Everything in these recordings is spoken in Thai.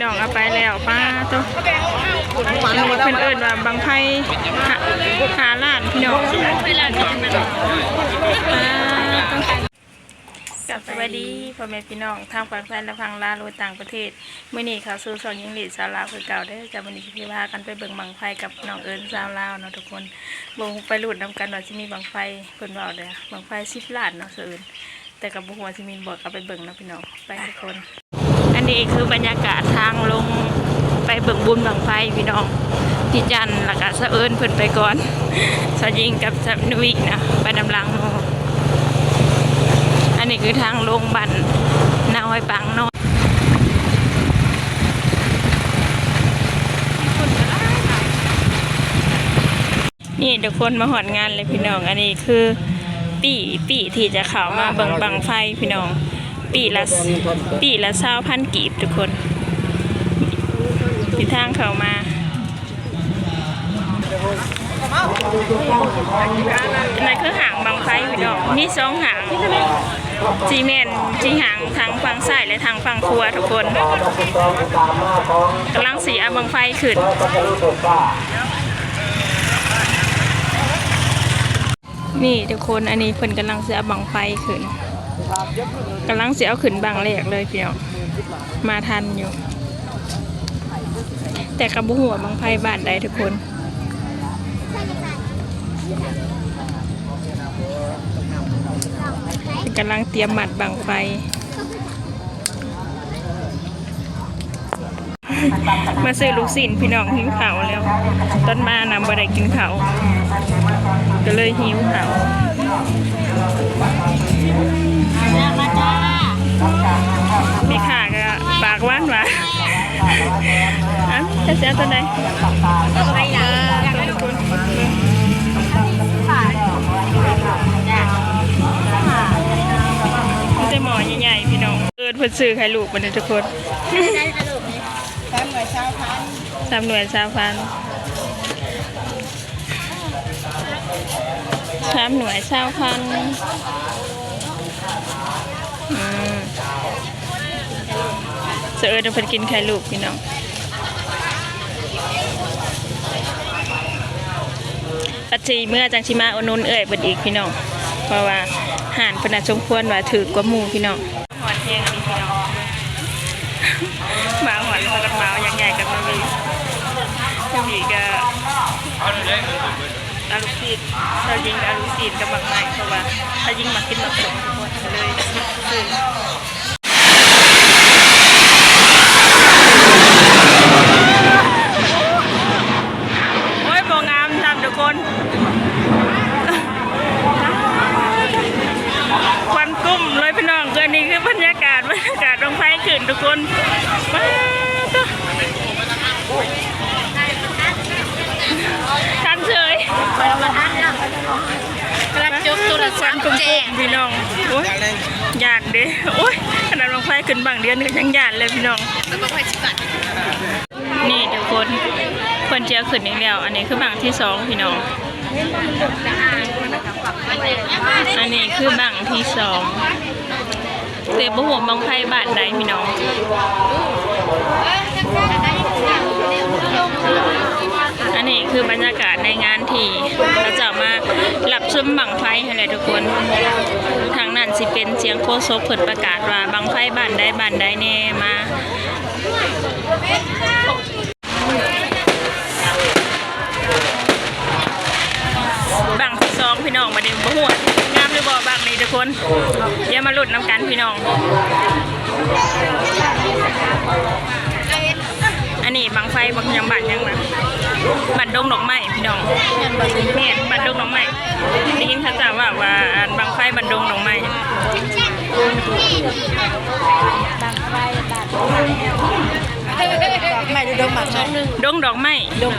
น้องเอาไปแล้วป้าตัวอันนี้เพิ่นเอิ้นว่าบังไฟหาล้านพี่น้องกับสวัสดีพ่อแม่พี่น้องทางฝั่งไทยและฝั่งลาวหรือต่างประเทศมื้อนี้เขาสู่ช่องยิงหลีดสาวลาวคือเก่าเด้อจ้ะมื้อนี้พี่พากันไปเบิ่งบังไฟกับน้องเอิญสาวลาวเนาะทุกคนบ่ไปลุ้นนำกันว่าสิมีบังไฟเพิ่นเว้าเด้อบังไฟ10ล้านเนาะซื่อแต่กับบ่ฮู้ว่าสิมีบ่เอาไปเบิ่งเนาะพี่น้องไปทุกคนอันนี้คือบรรยากาศทางลงไปเบิ่งบุญบังไฟพี่น้องพี่จันแล้วก็สะเอิญเพิ่นไปก่อนสะยิงกับสะนุวินะไปนำหลังอันนี้คือทางลงบันนาห้อยปังน้อยนี่ทุกคนมาหอดงานเลยพี่น้องอันนี้คือปีที่จะเข้ามาเบิ่งบังไฟพี่น้องปีละ20,000 กีบทุกคนที่ทางเข้ามาอันนั้นคือหางบังไฟพี่น้องมี2หางจีเมนจีหางทางฝั่งซ้ายและทางฝั่งขวาทุกคนกำลังสีเอาบังไฟขึ้นนี่ทุกคนอันนี้เพิ่นกำลังสีเอาบังไฟขึ้นกำลังสีเอาขึ้นบังแรกเลยพี่น้องมาทันอยู่แต่กระบุหัวบังไฟบ้านใดทุกคนกำลังเตรียมหมัดบังไฟมาซื้อลูกศิลพี่น้องหิวเผาแล้วต้นมานำบ่ได้กินเผาก็เลยหิวเผามีข่าก็ปากหวานหวานอันจะเสียตัวใดตัวใดทุกคนจะหมอใหญ่ๆพี่น้องเอิญเพิ่นซื้อให้ลูกมันทุกคน3 หน่วย 20,000 3 หน่วย 20,000เสือเอิญเพิ่นกินไข่ลูกพี่น้องปัจจัยเมื่อจังชิมาอนุนเอ่ยเบิดอีกพี่น้องเพราะว่าห่านเพิ่นสมควรว่าถือกว่าหมู่พี่น้องหอนแห้งนี่พี่น้องมาหอนแล้วก็เมาอย่างใหญ่กับมีก็อาลูกศิษย์เรายิงอาลูกศิษย์กับบางไม้เพราะว่าถ้ายิงมากินมาส่งทุกคนเลยซื้อโอ้ยโบงามทำทุกคนควันกุ้มเลยพี่น้องเกินนี้คือบรรยากาศลงไฟขึ้นทุกคนทันเฉยรักจุกตัวละควันกุ้มพี่น้องโอ้ยหยาดเด้โอ้ยขนาดลงไฟขึ้นบางเดือนนึงยังหยาดเลยพี่น้องนี่ทุกคนคนเจียวขึ้นอย่างเดียวอันนี้คือบางที่2พี่น้องอันนี้คือบางที่2เตะบหัวบังไฟบาดใดพี่น้องอันนี้คือบรรยากาศในงานที่เราจะมาหลับชมบังไฟอะไรทุกคนทางนั้นสิเป็นเสียงโคศกเปิดประกาศว่าบังไฟบ้านใดแน่มาบังที่2พี่น้องมาเดี๋ยวหัวงามหรือบ่บังนี่ทุกคนเดี๋ยวมาหลุดน้ำกันพี่น้องอันนี้บังไฟบังยังบันยังนะบันดงดอกไม้พี่น้องเนี่ยบันดงดอกไม้ได้ยินเขาจะว่าบังไฟบันดงดอกไม้ไม่ดงหมากดงดอกไม้ดง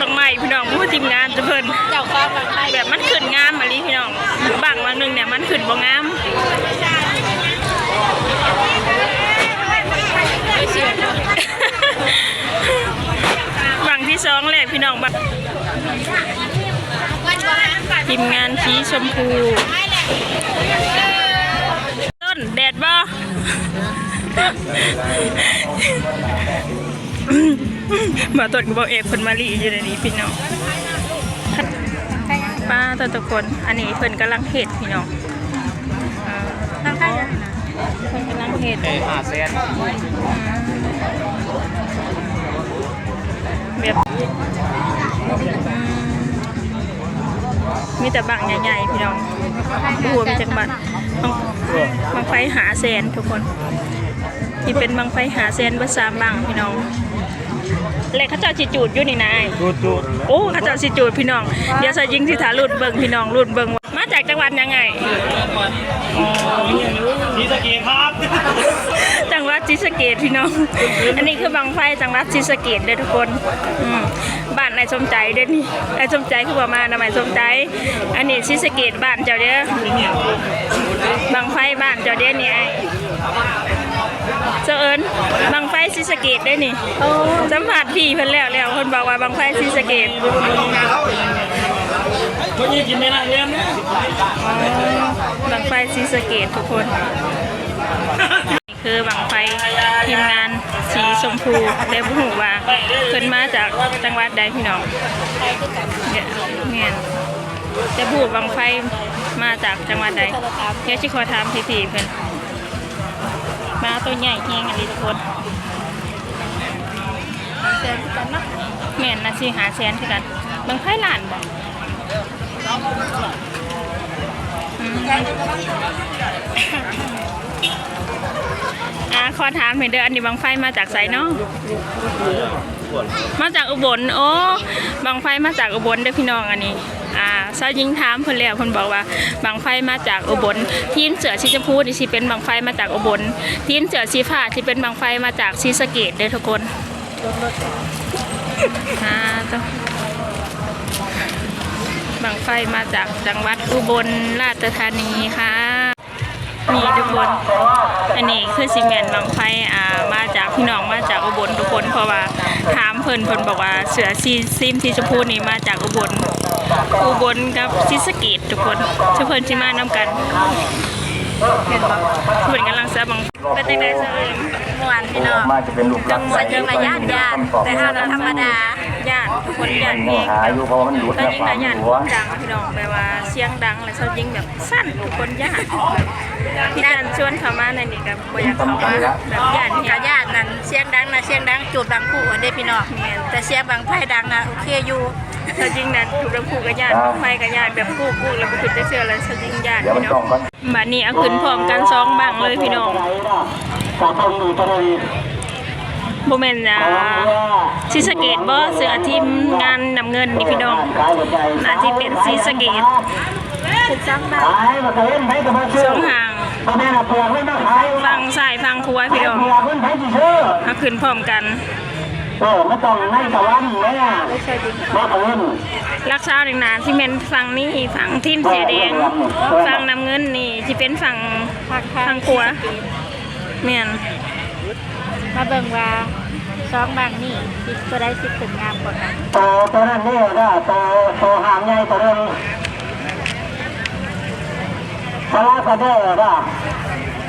ดอกไม้พี่น้องผู้ทีมงานจะเพิ่นเจ้าฟ้าบังไฟแบบมันขึ้นงามมาลีพี่น้องบางวันหนึ่งเนี่ยมันขึ้นบ่งาม พี่น้องบ้างทีมงานสีชมพูต้นแดดบ่มาต้นกับเอกคนมาลีอยู่ในนี้พี่น้องป้าทุกคนอันนี้เพิ่นกำลังเฮ็ดพี่น้องเพิ่นกำลังเฮ็ด5 เซนแบบมีแต่บังใหญ่ๆพี่น้องหัวมีจังบัดบังไฟหาแสนทุกคนที่เป็นบังไฟหาแสนเบอร์3บังพี่น้องและเขาเจ้าสิจูดอยู่นี่นายจูดโอ้เขาเจ้าสิจูดพี่น้องเดี๋ยวใส่ยิงสิถาลุดเบิ่งพี่น้องลุดเบิ่งมาจากจังหวัดยังไงศรีสะเกษครับจังหวัดศรีสะเกษพี่น้องอันนี้คือบังไฟจังหวัดศรีสะเกษเด้อทุกคนบ้านนายสมใจเด้อนี่นายสมใจคือว่ามาทำไมสมใจอันนี้ศรีสะเกษบ้านเจ้าเด้อบังไฟบ้านเจ้าเด้อนี่ไอ้เจ้าเอิญบังไฟศรีสะเกษได้นี่สัมผัสพี่เพิ่นแล้วเพิ่นบอกว่าบังไฟศรีสะเกษวันนี้กินไม่ได้เลยนะบังไฟศรีสะเกษทุกคนนี่คือบังไฟทีมงานสีชมพูแต่บ่ฮู้ว่าเพิ่นมาจากจังหวัดใดพี่น้องเนี่ยแต่บ่ฮู้บังไฟมาจากจังหวัดใดเดี๋ยวสิขอถามพี่ๆเพิ่นมาตัวใหญ่แฮงอันนี้ทุกคนแม่นนะสิ5 แสนคือกันบังไฟล้านบ่ขอถามเห็นเด้ออันนี้บังไฟมาจากไสเนาะมาจากอุบลโอ้บังไฟมาจากอุบลเด้อพี่น้องอันนี้สาวยิงถามเพิ่นแล้วเพิ่นบอกว่าบังไฟมาจากอุบลทีมเสือสีชมพูนี่สิเป็นบังไฟมาจากอุบลทีมเสือสีฟ้าที่เป็นบังไฟมาจากศรีสะเกษเด้อทุกคนบังไฟมาจากจังหวัดอุบลราชธานีค่ะนี่ทุกคนอันนี้คือซีเมนต์บังไฟมาจากพี่น้องมาจากอุบลทุกคนเพราะว่าถามเพิ่นบอกว่าเสือซีซิมที่ชมพูนี่มาจากอุบลกับศรีสะเกษทุกคนเพิ่นสิมานำกันเห็นบ่เพิ่นกำลังซะบังเป็นจังได๋ซะเมื่อวานพี่น้องจังหวัดเชียงรายญาติแต่ถ้าเราธรรมดาญาติทุกคนญาตินี่ตอนนี้นะญาติดังพี่น้องแปลว่าเสียงดังและเซายิงแบบสั้นทุกคนญาติพี่การชวนเข้ามาในนี้ก็บ่อยากเข้ามาแบบญาตินี่ญาตินั้นเสียงดังนะเสียงดังจูดบางผู้เด้พี่น้องแต่เสียงบางไฟดังนะโอเคอยู่เซายิงนั้นจูดบางผู้ก็ญาติไฟก็ญาติแบบกู้แล้วบ่ขึ้นจะเชื่อแล้วเซายิงญาติพี่น้องบัดนี้เอาขึ้นพร้อมกัน2บังเลยพี่น้องโมเมนต์ศรีสะเกษบ่เสือทีมงานนำเงินนี่พี่น้องน่าจะเป็นศรีสะเกษช่องห่างฟังสายฟังครัวพี่น้องเอาขึ้นพร้อมกันไม่ต้องในตะวันเลยรักษาหนึ่งนานที่เป็นฝั่งนี้ฝั่งทีมสีแดงฝั่งนำเงินนี่ที่เป็นฝั่งครัวเมียนมาเบิ่งว่าซ้อมบางนี่ตัวได้สิถึงงามกว่ากันตัวนั้นนี่ก็ตัวหางใหญ่ตัวนึงสลากระเด้อก็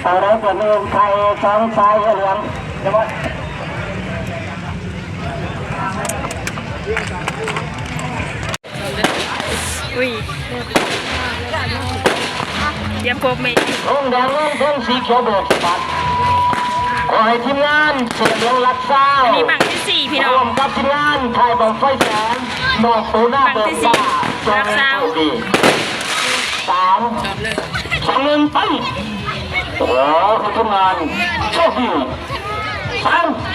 ตัวได้ตัวนึงไทยสองชายเหลืองเดี๋ยวอุ้ยเดี๋ยวผมไม่องแดงเงินสีเขียวโบกปัดขอให้ทีมงานเสียงลงรักษาอันนี้บังที่4พี่น้องรวมกับทีมงานไทยบังไฟแสนดอกตูหน้าเบิกฟ้ารักษา3 2 1ไปโอ้คือทีมงานโชคดี3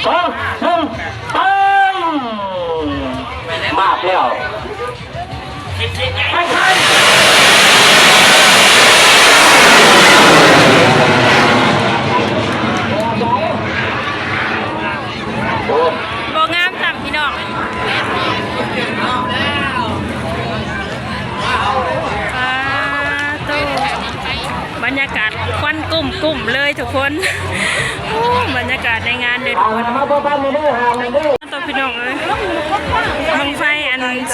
2 1ไปมากแล้วโบงามต่ำพี่น้องบรรยากาศควันกุ้มเลยทุกคนบรรยากาศในงานเลยทุกคนตัวพี่น้องเลยบังไฟ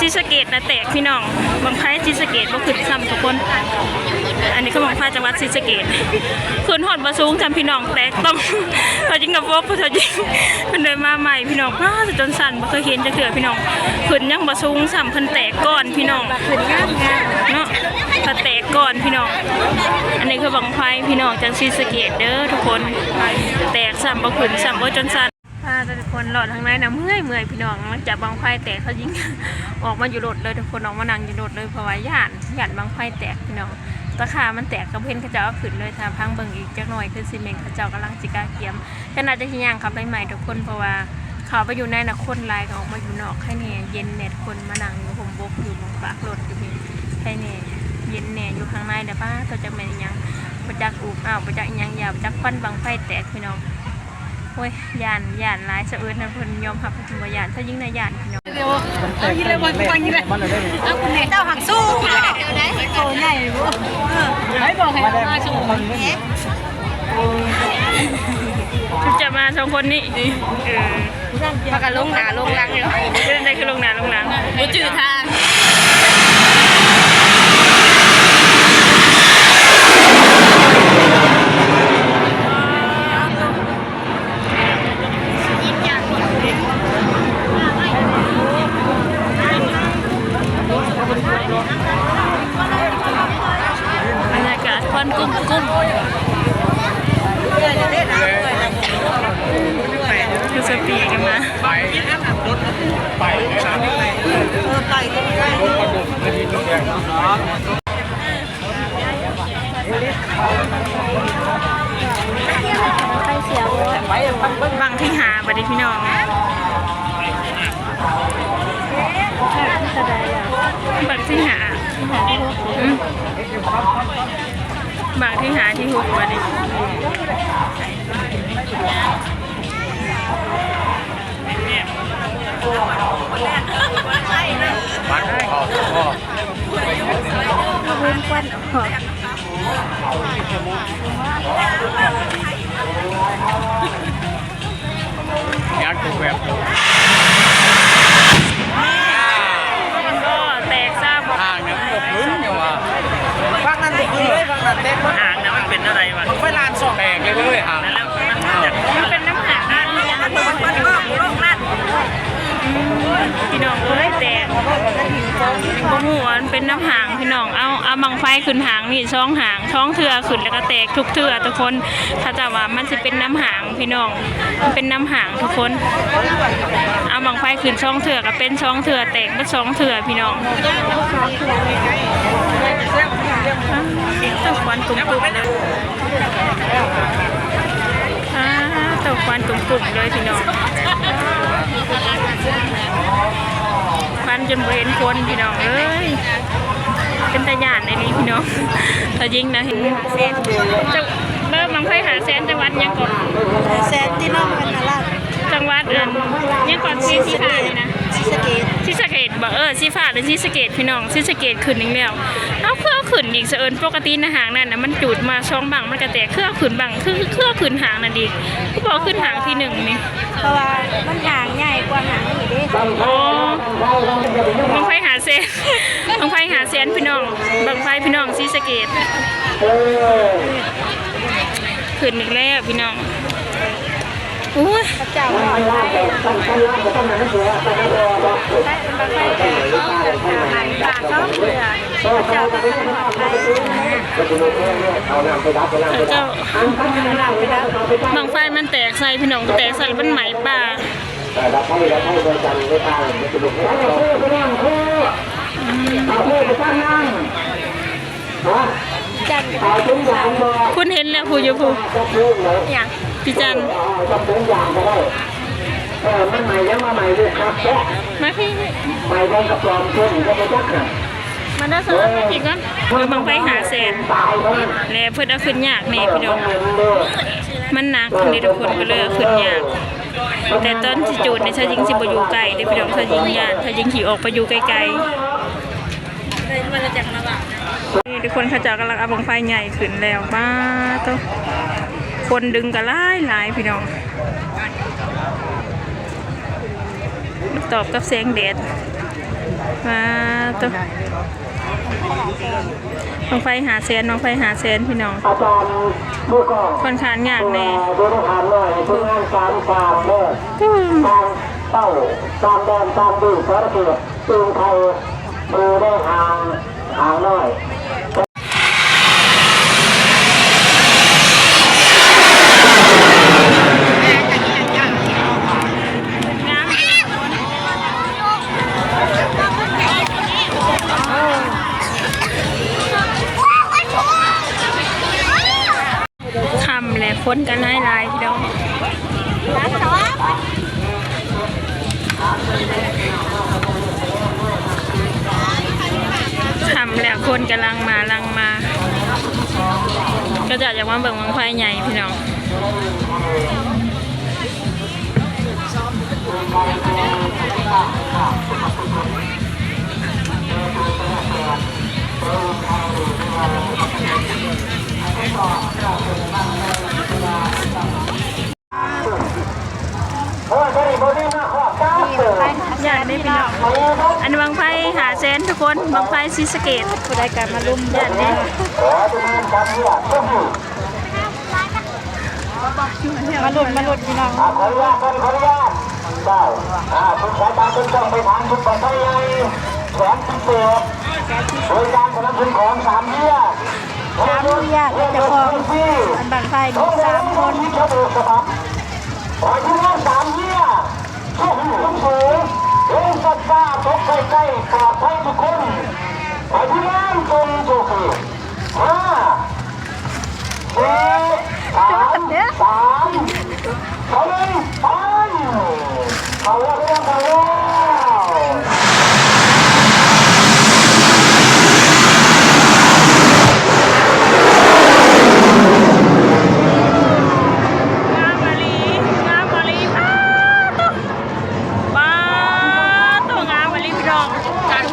ศรีสะเกษนะแตกพี่น้องบังไฟศรีสะเกษบ่ขึ้นซ้ำทุกคนอันนี้คือบังไฟจังหวัดศรีสะเกษขึ้นฮอดบ่สูงจำพี่น้องแตกต้องพอจริงกับพวกผู้ทยิงเพิ่นเดินมาใหม่พี่น้องป้าจนสั่นบ่เคยเห็นจักเทื่อพี่น้องขึ้นยังบ่สูงซ้ำเพิ่นแตกก่อนพี่น้องขึ้นงามเนาะถ้าแตกก่อนพี่น้องอันนี้คือบังไฟพี่น้องจังศรีสะเกษเด้อทุกคนแตกซ้ำบ่ขึ้นซ้ำบ่จนสั่นทุกคนหลอดทางในนะเมื่อยพี่น้องหลังจากบังไฟแตกเขายิง ออกมาอยู่รถเลยทุกคนออกมานั่งอยู่รถเลยเพราะว่าย่านบังไฟแตกพี่น้องตะขามันแตกกระเพนเขาเจ้าเอาขึ้นเลยทางพังเบิ่งอีกจักหน่อยคือซีเมนต์เขาเจ้ากำลังจิกาเกียมก็น่าจะที่ย่างขับไปใหม่ทุกคนเพราะว่าเขาไปอยู่ในนะคนลายก็ออกมาอยู่นอกให้เนี่ยเย็นเน็ตคนมานั่งอยู่ผมบกอยู่บนปากรถอยู่พี่ให้เนี่ยเย็นเนี่ยอยู่ข้างในเดี๋ยวป้าตัวจะเป็นยังประจักษ์อูบอ้าวประจักษ์ยังยาวประจักษ์ควันบังไฟแตกพี่น้องโอ้ยย่านหลายสะอื้นนะเพิ่นยอมรับเป็นว่าย่านถ้ายิ่งในย่านพี่น้องเอากินเลยวันกินเลยเอาคุณเนี่ยเจ้าหักสู้โตใหญ่บ่ให้บอกให้มาสู้จะมาสองคนนี้มากันลงหนาลงหลังเลยเป็นได้คือลงหนาลงหลังบ่จืดทางบรรยากาศควันกุ้มคือสปีกันมาบางที่หาบัดนี้พี่น้องบางที่หาบางที่หาที่หุบบัดนี้มันพ่อบุ้งควันออกยัดถูกแบบก็แตกซ้ำ ห่างเนี่ยมันพื้นอยู่ว่ะฟังนั้นตกพื้นเลยฟังนั้นเต็มห่างเนี่ยมันเป็นอะไรวะไฟลานสองแตกเลยห่างนั่นแล้วมันเป็นน้ำหางนั่นพี่น้องเอ้ยแตกบ่หัวมันเป็นน้ำหางพี่น้องเอาบังไฟขึ้นหางนี่ช่องหางช่องเถื่อขึ้นแล้วก็แตกทุกเถื่อทุกคนถ้าจะว่ามันจะเป็นน้ำหางพี่น้องมันเป็นน้ำหางทุกคนเอาบังไฟขึ้นช่องเถื่อก็เป็นช่องเถื่อแตกเป็นช่องเถื่อพี่น้องต้องควันกลุ่มๆเลยต้องควันกลุ่มๆเลยพี่น้องควันจนเห็นคนพี่น้องเอ้ยเป็นตาหยาดในนี้พี่น้องแต่ยิงนะเห็นจะเริ่มบังไฟหาแสนจังหวัดยังก่อนแสนที่น้องเป็นอะไรจังหวัดยังก่อนซีฟ้าเลยนะซีสะเกตบอกซีฟ้าหรือซีสะเกตพี่น้องซีสะเกตขึ้นอีกแล้วเอาเครื่องขึ้นอีกเสอิญปกติในหางนั่นนะมันจุดมาช่องบังมันกระแตกเครื่องขึ้นบังเครื่องขึ้นหางนั่นดีก็บอกขึ้นหางที่หนึ่งนี่เพราะว่ามันหางใหญ่กว่าหางนี่ดิโอ้บังไฟหาเซนบังไฟหาเซนพี่น้องบังไฟพี่น้องซีสะเกตขึ้นอีกแล้วพี่น้องอุ้ยเจ้าหอดไปเจ้าก็หอดไปเจ้าบางไฟมันแตกใส่พี่น้องแตกใส่มันไหมป่าจันคุณเห็นแล้วผู้อยู่ผู้อย่างพี่จันมันใหม่แล้วมาใหม่เลยครับแค่มาพี่ใหม่ได้กับปลอมเช่นก็ไม่จักค่ะมันได้สอนอีกก่อนบางไฟหาแสนแล้วเพื่อนเอาขึ้นยากนี่พี่น้องมันหนักนี่ทุกคนก็เลยเอาขึ้นยากแต่ตอนที่จูดในชายิงสิบอยู่ไกลเดี๋ยวพี่น้องชายิงยานชายิงขี่ออกไปอยู่ไกลๆมันจะจังระบาดนี่ทุกคนเขาจะกำลังเอาบังไฟใหญ่ขึ้นแล้วป้าโตคนดึงกันหลายพี่น้องตอบกับแสงแดด มาตัวน้องไฟหาเซนน้องไฟหาเซนพี่น้อง อาจารย์ผู้ก่อ ค่อนข้างยากแน่ ดูได้ทานหน่อยทุกงานการฟาร์มเด้อทางเต้าตามแดนตามดูสารเกตตึงไทยดูได้ห่างหน่อย คำและพ้นกันให้ลายพี่น้องคำแล้วคนกำลังมา ก็จะอยากมาเบิ่งวังไฟใหญ่พี่น้องอยากได้พี่น้องอันวังไฟหาเซนทุกคนวังไฟซีสะเกตผู้ใดการมาลุ่มอยากได้มาหลุดพี่น้อง ขออนุญาตได้ทุกสายตาจนจ้องไปทางทุกปัจจัยแขวนพิเศษโดยการสนับสนุนของ3 เบี้ย จะพออันบางไฟมี3 คน ขอที่ว่า3 เบี้ยช่วยหูสูงเรื่องสัตว์ป่าตกใกล้ๆปลอดภัยทุกคนขอที่ว่าจงโชคดี5 4 3 เขาเลยไปเขาแล้วเขาแล้วงามมาลีป้าตัวงามมาลีพี่น้องกัน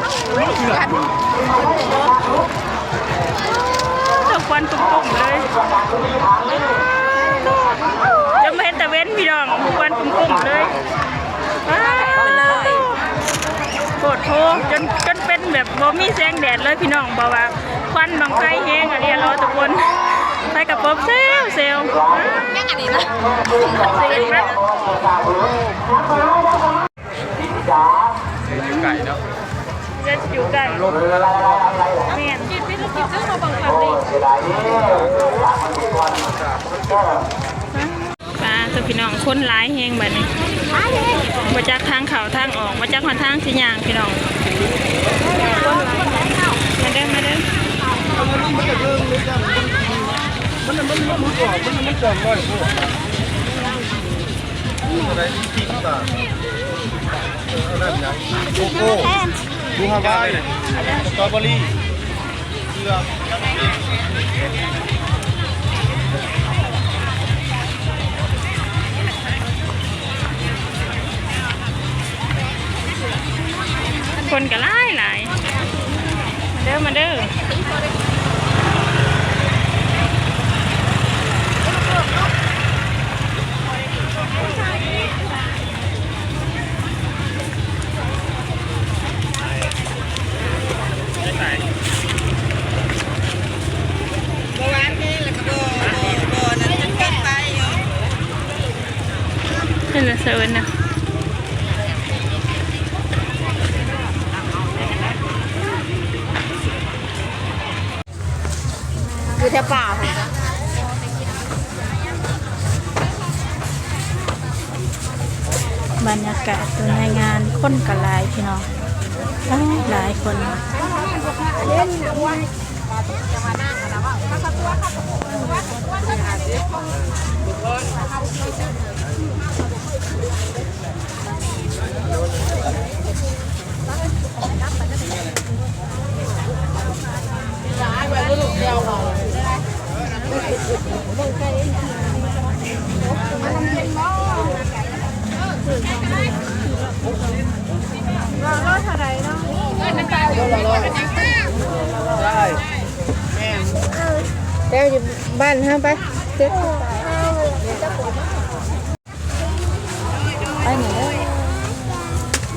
ตัวควันตุ่มๆเลยจะไม่เห็นแต่เว้นพี่น้องควันตุ่มๆเลยโคตรโถจนเป็นแบบบ่มีแสงแดดเลยพี่น้องบอกว่าควันบังไฟแห้งอะไรรอทุกคนไปกับป๊อบเซลยังอันนี้นะไก่เนาะ จะอยู่ไก่แม่นกินไม่ต้องกินเรื่องมาบังคับดิปลาตัวพี่น้องคนร้ายแห้งแบบนี้มาจากทางเขาทางออกมาจากหนทางสิยางพี่น้องมาเด้อมันจำได้พวกอะไรที่ทิ้งต่างนั่นยังโกโก้ดูฮาวายสตรอเบอรี่เกลือคนก็หลายมาเด้อเป็นละเซิร์นนะอยู่แถวป่าบรรยากาศตัวในงานคนกระลายพี่น้องหลายคนแล้วอยู่บ้านห้ามไปเจ๊ไปไหน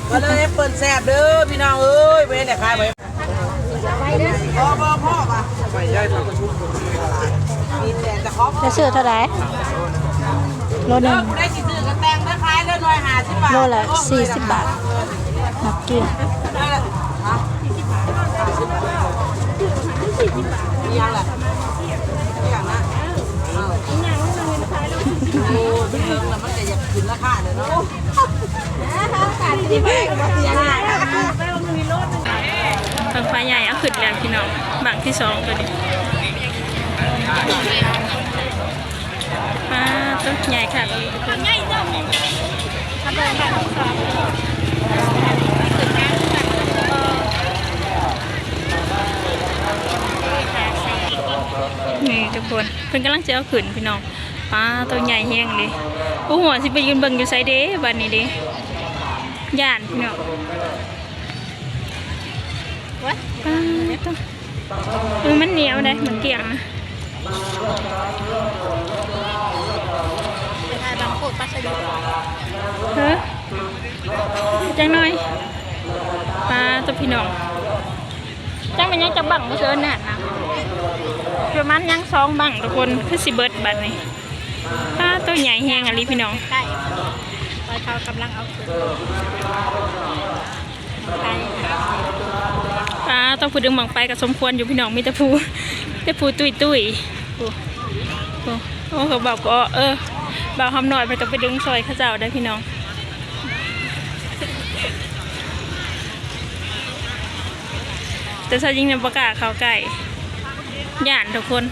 แล้ว ก็เลยเปิดแซ่บเด้อพี่น้องเอ้ยเว้ยเนี่ยขายไปพ่อป่ะ ไม่ย่ายทำประชุม มีแต่จะครอบ จะซื้อเท่าไหร่โลห เด้ นึ่ อง กูได้สิซื้อกันแตงได้ขายเด้อหน่วย50 บาท โลละ40 บาทนักกิน ได้ละฮะมียังล่ะมีอย่างนะโอ้เป็นเรื่องแล้วมันจะอยากขึ้นราคาเลยเนาะ บังไฟใหญ่เอาขึ้นแล้วพี่น้องบังที่สองตัวนี้ต้นใหญ่ค่ะใหญ่จังนี่ทุกคนเพิ่นกำลังจะเอาขึ้นพี่น้องตัวใหญ่แห้งเลยโอ้หัวสิไปยืนเบิ่งอยู่ไซเด้บัดนี้เด้ย่านพี่น้องมันเหนียวได้เหมือนเกี่ยงนะเฮ้ยจังหน่อยปลาตัวพี่น้องจังเป็นยังจะบังมาเชิญน่ะนะประมาณยัง2บังทุกคนคือสิเบิดบัดนี้ปลาตัวใหญ่แห้งอะไรพี่น้องใกล้เขากำลังเอาขึ้นต้องพูดดึงบังไฟกับสมควรอยู่พี่น้องมีแต่พูตุยโอ้เขาบอกก็บ่าวทำหน่อยไปต้องไปดึงซอยข้าเจ้าได้พี่น้องแต่ชาวยิงเนี่ยประกาศเขาไก่ย่านทุกคน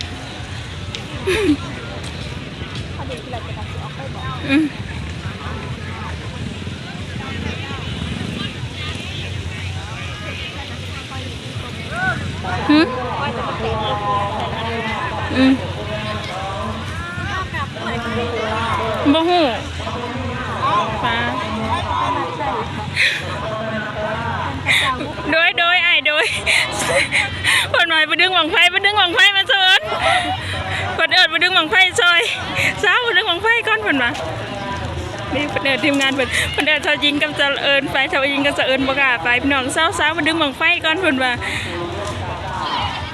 บ่ฮู้ปลาโดยไอ้โดยคนหน่อยไปดึงหวังไฟมาเชิญคนเอิดไปดึงหวังไฟซอยสาวไปดึงหวังไฟก้อนคนมานี่คนเอิดทีมงานคนเอิดชาวยิงกับจะเอิญไปชาวยิงกับจะเอิญประกาศไปพี่น้องสาวมาดึงหวังไฟก้อนคนมา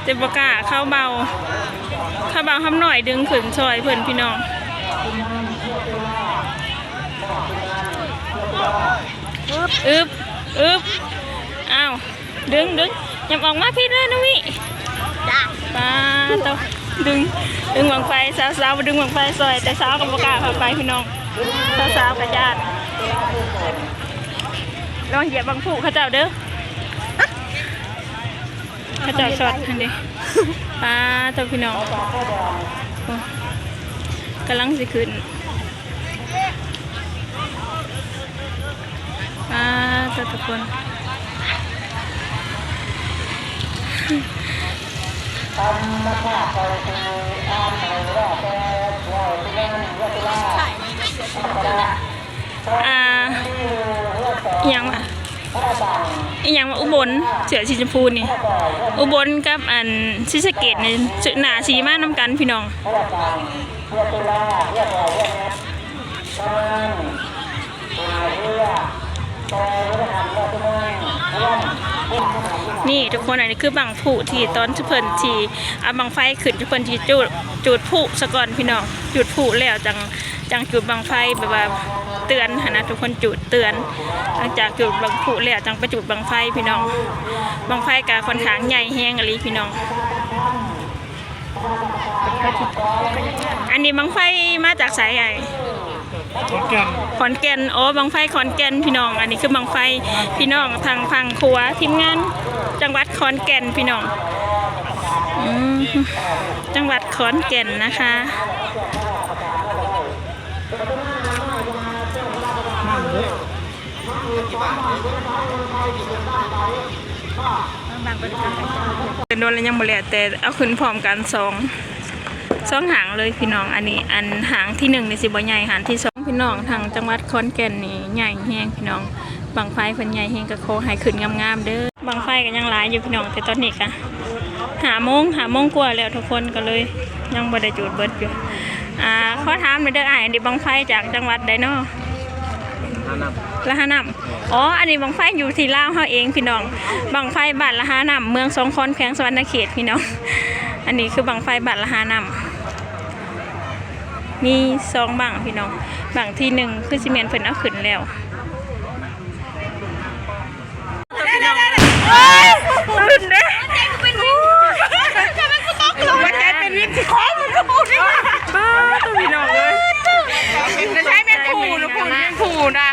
เต็มประกาศเข้าเบาทำหน่อยดึงขืนซอยเพื่อนพี่น้องอึบอ้าวดึงยำออกมาพี่เลยนะวิจ้าปลาต้องดึงหวังไฟสาวมาดึงหวังไฟซอยแต่สาวกับประกาศพาไปพี่น้องสาวกับญาติลองเหยียบบังผูข้าเจ้าเด้อข้าเจ้าช็อตทันเด้ปลาตัวพี่น้องกำลังสิขึ้นตัวทุกคนอย่างว่าอุบลเสือสีชมพูนี่อุบลกับอันศรีสะเกษนี่หนาสีมากน้ำกันพี่น้องนี่ทุกคนอันนี้คือบังผูที่ตอนเพิ่นที่เอาบังไฟขึ้นเพิ่นที่จุดผูสะก่อนพี่น้องจุดผูแล้วจังจุดบังไฟแบบว่าเตือนนะทุกคนจุดเตือนหลังจากจุดบังผูแล้วจังไปจุดบังไฟพี่น้องบังไฟกาค่อนข้างใหญ่แห้งอะไรพี่น้องอันนี้บังไฟมาจากสายใหญ่ขอนแก่นโอ้บังไฟขอนแก่นพี่น้องอันนี้คือบังไฟพี่น้องทางฝั่งครัวทีมงานจังหวัดขอนแก่นพี่น้องจังหวัดขอนแก่นนะคะเป็นโดนแล้วยังบ่แล้วแต่เอาขึ้นพร้อมกันสองหางเลยพี่น้องอันนี้อันหางที่1นี่สิบ่ใหญ่หางที่2พี่น้องทางจังหวัดขอนแก่นนี่ใหญ่แห้งพี่น้องบังไฟเพิ่นใหญ่แห้งก็ขอให้ขึ้นงามๆเด้อบังไฟก็ยังหลายอยู่พี่น้องแต่ตอนนี้ก็หาโมงกว่าแล้วทุกคนก็เลยยังบ่ได้จุดเบิดอยู่ขอถามหน่อยเด้ออ้ายอันนี้บังไฟจากจังหวัดใดเนาะละหะนำ อ๋ออันนี้บังไฟอยู่ที่ลาวเฮาเองพี่น้องบังไฟบาทละ5นำเมืองสงขลาแขวงสวรรณเขตพี่น้องอันนี้คือบังไฟบาทละ5นำมี2บังพี่น้องบังที่1คือสิเมนเพิ่นเอาขึ้นแล้วตื่นเด้มันจะเป็นวิธีของมันก็พูดได้บ้าตัวพี่น้องเลยจะใช้เป็นผูหรือผูเป็นผูนะ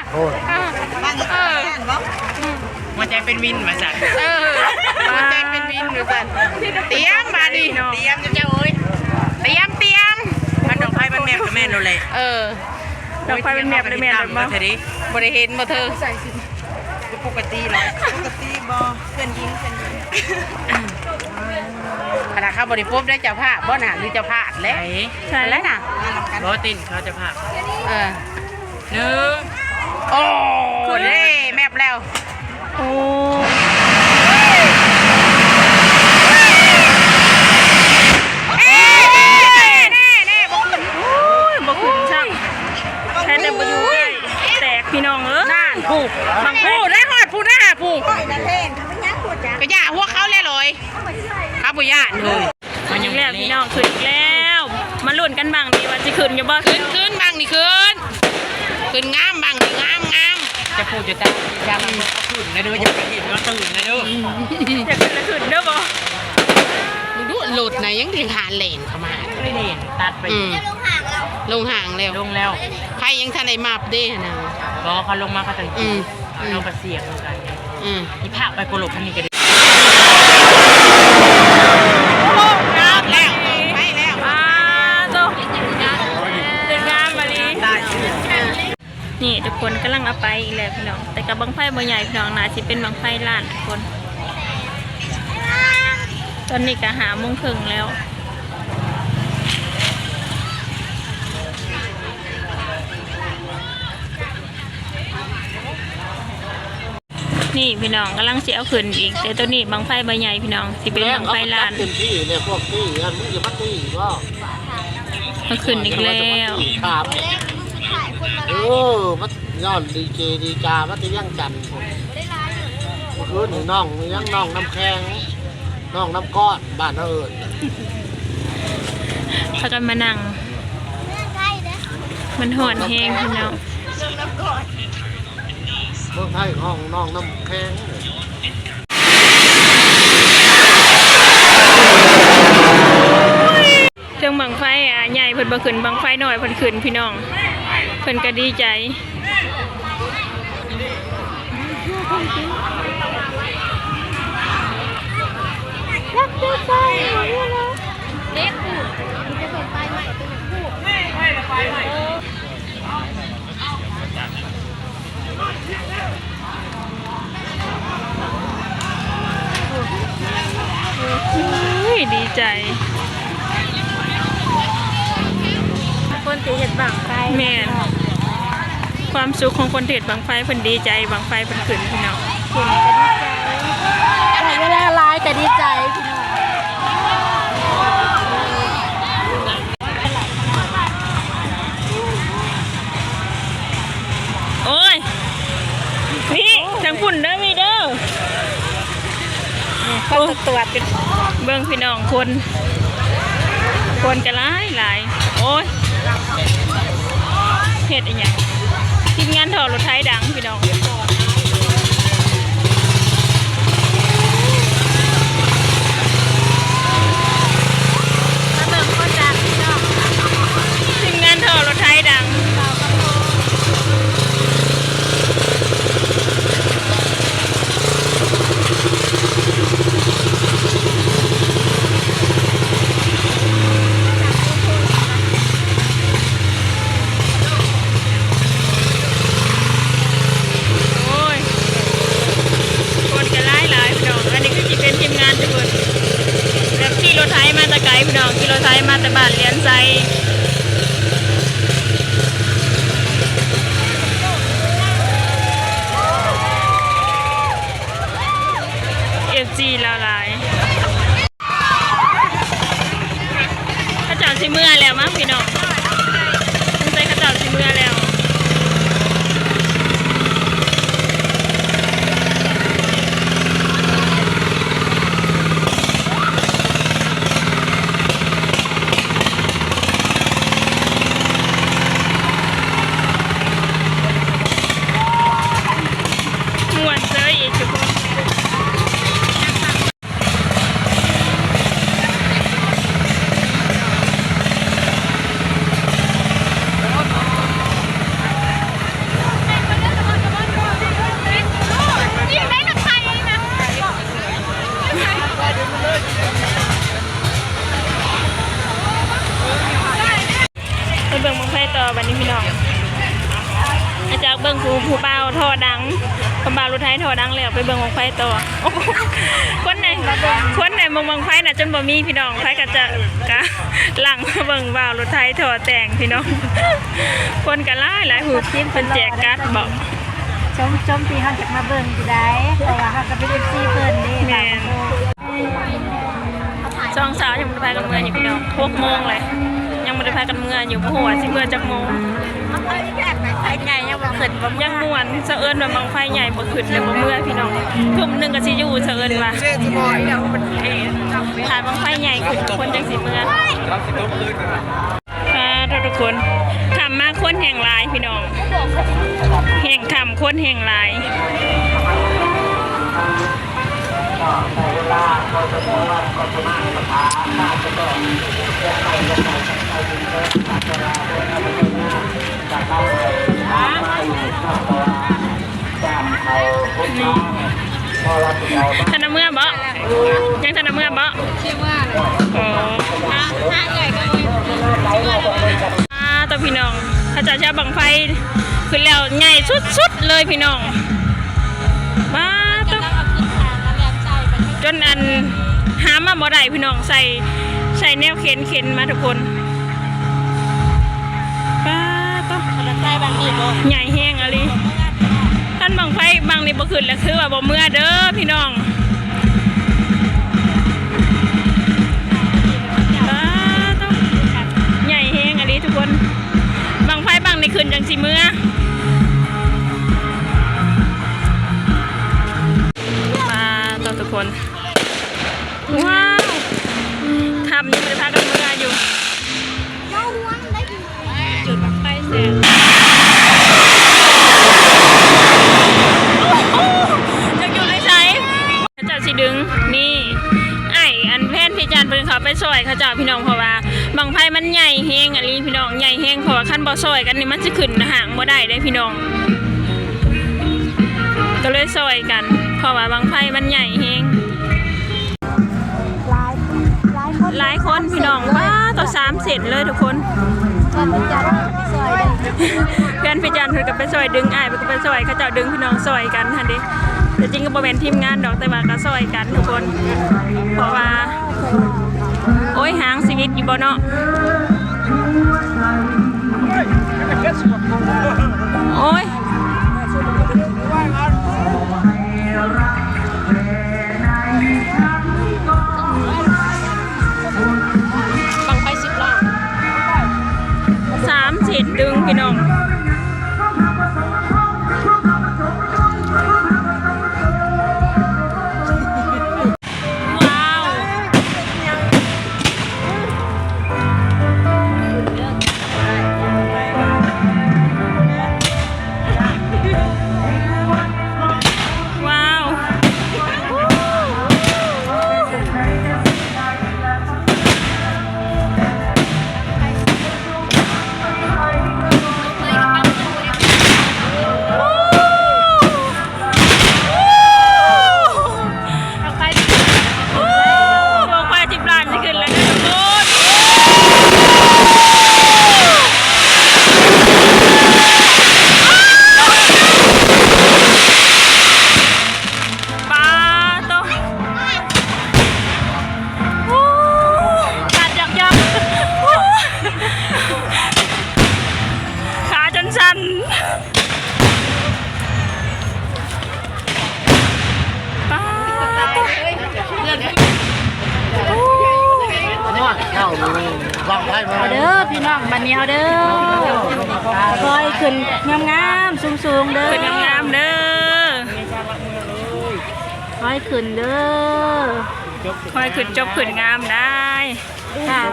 มันจะเป็นวินมาสั่นมันจะเป็นวินหรือสั่นเตรียมมาดิเตรียมจะเอ้ยเตรียมมันดอกไฟเป็นแมบกับแม่เราเลยดอกไฟเป็นแมบเลยแม่เลยมั้งบริเห็นมาเธอปกติเลยปกติบอเพื่อนยิงขณะเข้าบริโภคได้เจ้าภาพบ่หนาหรือเจ้าภาพแล้วใช่แล้วน่ะบอตินเขาจะภาพ1โอ้เล่แมบแล้วโอ้บ่ขึ้นช่างแค่แต่บ่อยู่ใกล้แตกพี่น้องน่านผูกบางผูได้หอดผูหน้าผูกกระยาหัวเขาเลยข้าบุญญาเลยมันยังแล้วพี่น้องขึ้นอีกแล้วมาลุ้นกันบ้างดีว่าจะขึ้นอยู่บ่ขึ้นบ้างนี่ขึ้นงามบ้างนี่งามจะพูดจะตั้งจำขึ้นนะดูจะไปเห็นว่าตื่นนะดูจะขึ้นเด้อบ่ดูหลุดไหนยังถึงหาเลนเข้ามาไม่เลนตัดไปลงห่างแล้วใครยังทันได้มาบได้นะก็เขาลงมาเขาตั้งเรากระเสียงกันที่ภาคไปโกโลคันนี้กันนี่ทุกคนกำลังเอาไปอีกแล้วพี่น้องแต่กับบังไฟบ่ใหญ่พี่น้องน่าสิเป็นบังไฟล้านทุกคนตอนนี้ก็5:30แล้วนี่พี่น้องกำลังสิเอาขึ้นอีกแต่ตัวนี้บังไฟบ่ใหญ่พี่น้องสิเป็นบังไฟล้านที่เนี่ยพวกที่อันมึงจะพัดที่ก็เอาขึ้นอีกแล้วมันย้อนดีเจดีจามัธยังจันทร์เมื่อคืนนี่น้องยังน้องน้ำแข็งน้องน้ำก้อนบ้านเอิญพากันมานั่งมันหอนแห้งพี่น้องเมืองไทยห้องน้องน้ำแข็งเครื่องบังไฟใหญ่เพิ่นบ่ขึ้นบังไฟน้อยเพิ่นขึ้นพี่น้องเพิ่นก็ดีใจดีใจคนตีเห็ดบังไฟแม่นความสุขของคนเห็ดบังไฟเพิ่นดีใจบังไฟเพิ่นขึ้นพี่น้องแต่เวลาลายแต่ดีใจพี่น้องโอ้ยพี่จังฝุ่นเด้อมีเด้อคนตรวจเบิ่งพี่น้องคนกันหลายโอ้ยเฮ็ดอีหยังทีมงานถอดรถไถดังพี่น้องทีมงานถอดรถไถดังขี่รถไถมาแต่บ้านเลี้ยนไซFG ละลายข้าเจ้าสิเมื่อแล้วมั้งพี่น้องใจข้าเจ้าสิเมื่อแล้ว บารถไทยถอดังแล้วไปเบิ่งบังไฟต่อโอ้โหคนไหนเมืองบังไฟน่ะจนบ่มีพี่น้องไฟก็จะกะหลังมาเบิ่งบ่าวรถไทยถอแต่งพี่น้องคนก็หลายหูคิดเพิ่นแจกการ์ดบอก ชมที่เฮาจะมาเบิ่งสิได้เพราะว่าเฮาก็เป็น FC เพิ่นเด้ แม่นช่องสาวยังบ่ได้พากันเมื่ออยู่พี่น้อง6 โมงเลยยังบ่ได้พากันเมื่ออยู่บ่ฮู้ว่าสิเมื่อจักโมง ไฟใหญ่ยังบ่ขึ้นบ่ ยังม่วนเสะเอิ้นว่าบังไฟใหญ่บ่ขึ้นเลยบ่เมื่อพี่น้องทุ่มหนึงก็สิอยู่เสะเอิ้นว่าถ้าบังไฟใหญ่ขึ้นคนจังสิเมื่อค่ะทุกคนทำมาคนแห่งหลายพี่น้องแห่งทำคนแห่งหลายธนเมื่อบ่ยังธนเมื่อบ่ชื่อว่าอ๋อใหญ่ก็ตัวพี่น้องเขาจะบังไฟขึ้นแล้วใหญ่สุดๆเลยพี่น้องมาต้องจนอันหามาบ่ได้พี่น้องใส่แนวเข็นมาทุกคนป้าต้องใหญ่แห้งอะไรท่านบังไฟบังนี่บ่ขึ้นแล้วคือว่าบ่เมื่อเด้อพี่น้องป้าต้องใหญ่แห้งอะไรทุกคนบังไฟบังนี่ขึ้นจังสิเมื่อมาต้องทุกคนว้าวทำยังไม่ได้พากันเมื่ออยู่จุดบังไฟเสร็จจะอยู่ในใช้เขาจะสิดึงนี่ไอ้อันแพนพี่จันเป็นเขาไปซอยเขาเจ้าพี่น้องเพราะว่าบังไฟมันใหญ่แห้งอันนี้พี่น้องใหญ่แห้งเพราะว่าขั้นบ่ซอยกันนี่มันจะขึ้นห่างบ่ได้ได้พี่น้องก็เลยซอยกันเพราะว่าบังไฟมันใหญ่แห้งหลายคนพี่น้องว้าต่อ3 เสร็จเลยทุกคนเพื่อนพี่จันเพื่อนก็ไปซอยดึงอ้ายเพื่อนก็ไปซอยเขาเจ้าดึงพี่น้องซอยกันทันดิแต่จริงก็บ่เป็นทีมงานดอกแต่ว่าก็ซอยกันทุกคนเพราะว่าโอ้ยหางชีวิตอยู่บ่เนาะโอ้ยบังไฟ10 รอบ3 เสร็จดึงพี่น้องเอาเด้อพี่น้องบัดนี้เอาเด้อคอยขึ้นงามๆสูงๆเด้อ ขึ้นงามๆเด้อ คอยขึ้นเด้อ คอยขึ้นจบขึ้นงามได้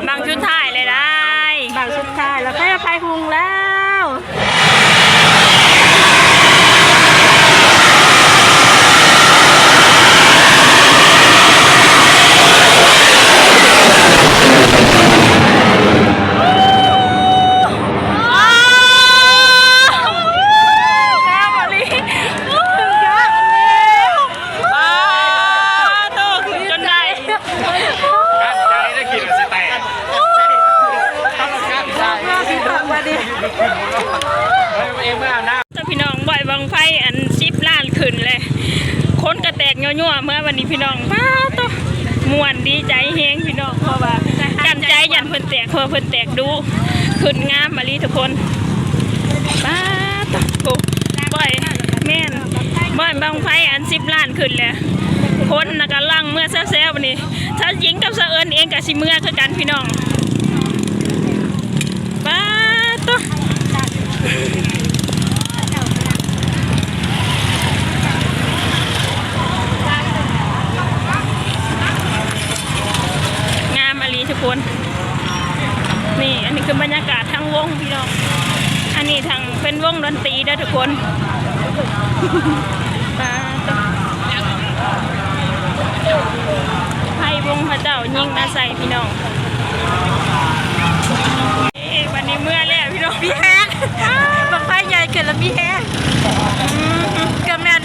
บางชุดถ่ายเลยได้ บางสุดท้ายแล้วก็จะไปหุงแล้ว ได้ คนกระแตกยั่วๆเมื่อวันนี้พี่น้องป้าตัวม่วนดีใจแฮงพี่น้องเพราะว่ากันใจยันเพิ่นแตกเพราะเพิ่นแตกดูขึ้นงามมาลีทุกคนป้าตัวบ่อยแม่นบ่อยบางไฟอัน10 ล้านขึ้นแล้วคนน่ะกำลังเมื่อแซ่บๆวันนี้ถ้าหญิงกับเสะเอิญเองกับสิเมื่อคือกันพี่น้องป้าตัวงามอลีทุกคนนี่อันนี้คือบรรยากาศทั้งวงพี่น้องอันนี้ทางเป็นวงดนตรีเด้อทุกคนป้าตัวไพ่วงพระเจ้ายิงมาใส่พี่น้องวันนี้เมื่อแล้วพี่น้องพี่แฮกบังไฟใหญ่เกินแล้วพี่แฮกกระแมน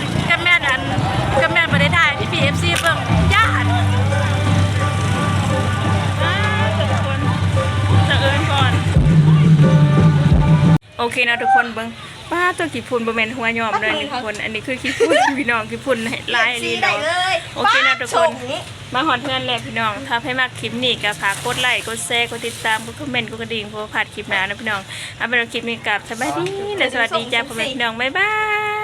มาได้ถ่ายพี่ FC เบิ่งญาติทุกคนจะเอิญก่อนโอเคนะทุกคนเบิ่งป้าตัวขี้ฝุ่นบ่แม่นหัวยอมเลยทุกคนอันนี้คือขี้ฝุ่นพี่น้องขี้ฝุ่นลายอันนี้เนาะโอเคนะทุกคนมาหอนเพื่อนแล้วพี่น้องถ้าให้มากคลิปนี้ก็ฝากกดไลค์กดแชร์กดติดตามกดคอมเมนต์กดกระดิ่งเพื่อพลาดคลิปหน้านะพี่น้องเอาเป็นคลิปนี้กลับสบายดีและสวัสดีจ้าพ่อแม่พี่น้องบ๊ายบาย